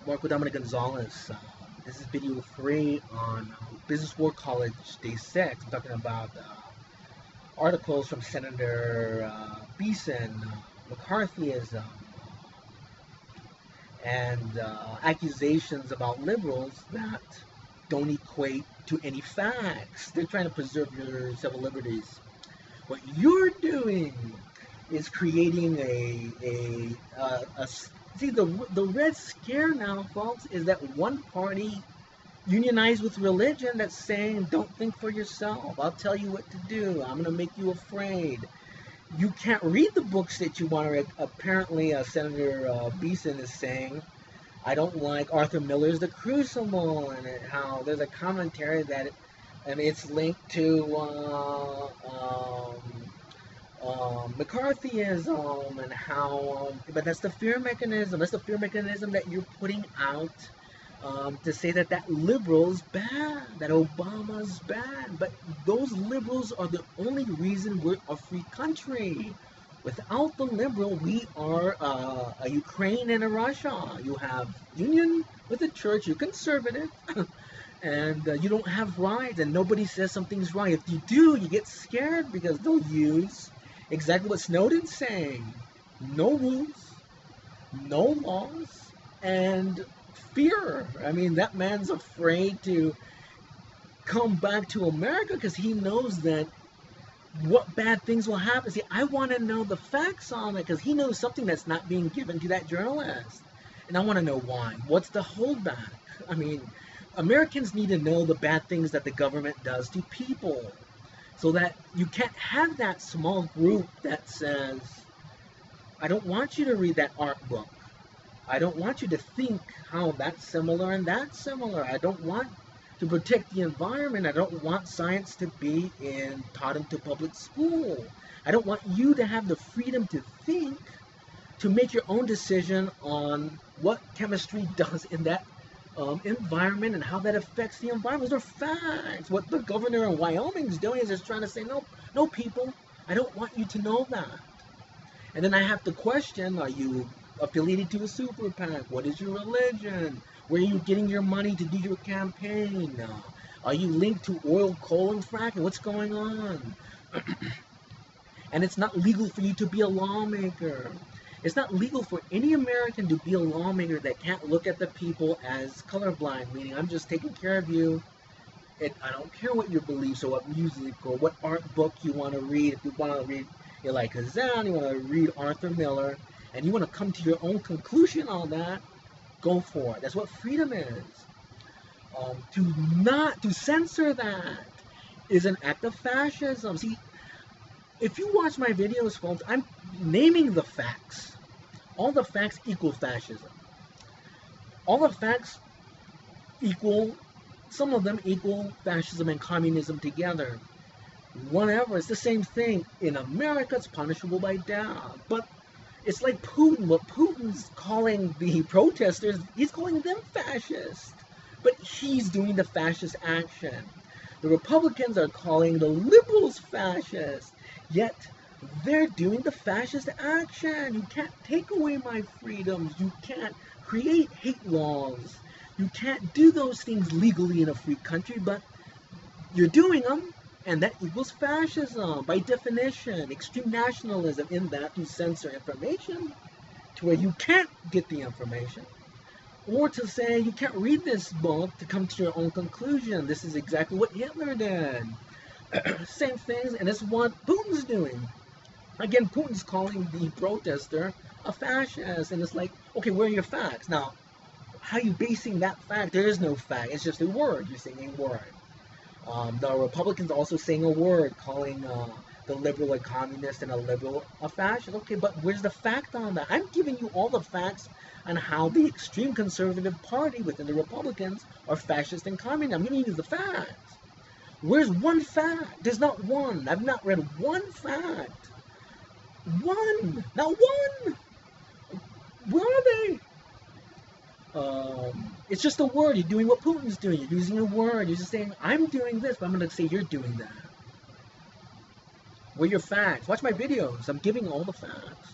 Marco Dominic Gonzalez. This is video 3 on Business War College Day 6. I'm talking about articles from Senator Beeson, McCarthyism, and accusations about liberals that don't equate to any facts. They're trying to preserve your civil liberties. What you're doing is creating see, the red scare now, folks, is that one party unionized with religion that's saying, don't think for yourself. I'll tell you what to do. I'm going to make you afraid. You can't read the books that you want to read. Apparently, Senator Beeson is saying, I don't like Arthur Miller's The Crucible, and how there's a commentary that it's linked to McCarthyism, and how, but that's the fear mechanism. That's the fear mechanism that you're putting out to say that liberal's bad, that Obama's bad. But those liberals are the only reason we're a free country. Without the liberal, we are a Ukraine and a Russia. You have union with the church, you're conservative, and you don't have rights, and nobody says something's right. If you do, you get scared because they'll use exactly what Snowden's saying. No rules, no laws, and fear. I mean, that man's afraid to come back to America because he knows that what bad things will happen. See, I want to know the facts on it because he knows something that's not being given to that journalist. And I want to know why. What's the holdback? I mean, Americans need to know the bad things that the government does to people, so that you can't have that small group that says, I don't want you to read that art book. I don't want you to think how that's similar and that's similar. I don't want to protect the environment. I don't want science to be taught into public school. I don't want you to have the freedom to think, to make your own decision on what chemistry does in that environment and how that affects the environment. Those are facts. What the governor of Wyoming is doing is just trying to say, no, people, I don't want you to know that. And then I have to question, are you affiliated to a super PAC? What is your religion? Where are you getting your money to do your campaign? Are you linked to oil, coal, and fracking? What's going on? And it's not legal for you to be a lawmaker. It's not legal for any American to be a lawmaker that can't look at the people as colorblind, meaning I'm just taking care of you. I don't care what your beliefs or what music or what art book you want to read. If you want to read Elie Kazan, you want to read Arthur Miller, and you want to come to your own conclusion on that, go for it. That's what freedom is. To censor that is an act of fascism. See, if you watch my videos, folks, I'm naming the facts. All the facts equal fascism. All the facts equal, some of them equal fascism and communism together. Whatever, it's the same thing. In America, it's punishable by death. But it's like Putin. What Putin's calling the protesters, he's calling them fascist. But he's doing the fascist action. The Republicans are calling the liberals fascist. Yet, they're doing the fascist action. You can't take away my freedoms. You can't create hate laws. You can't do those things legally in a free country, but you're doing them. And that equals fascism. By definition, extreme nationalism in that you censor information to where you can't get the information. Or to say you can't read this book to come to your own conclusion. This is exactly what Hitler did. Same things, and it's what Putin's doing. Again, Putin's calling the protester a fascist. And it's like, okay, where are your facts? Now, how are you basing that fact? There is no fact. It's just a word. You're saying a word. The Republicans are also saying a word, calling the liberal a communist and a liberal a fascist. Okay, but where's the fact on that? I'm giving you all the facts on how the extreme conservative party within the Republicans are fascist and communist. I'm giving you the facts. Where's one fact? There's not one. I've not read one fact. One. Not one. Where are they? It's just a word. You're doing what Putin's doing. You're using a word. You're just saying, I'm doing this, but I'm going to say you're doing that. Where are your facts? Watch my videos. I'm giving all the facts.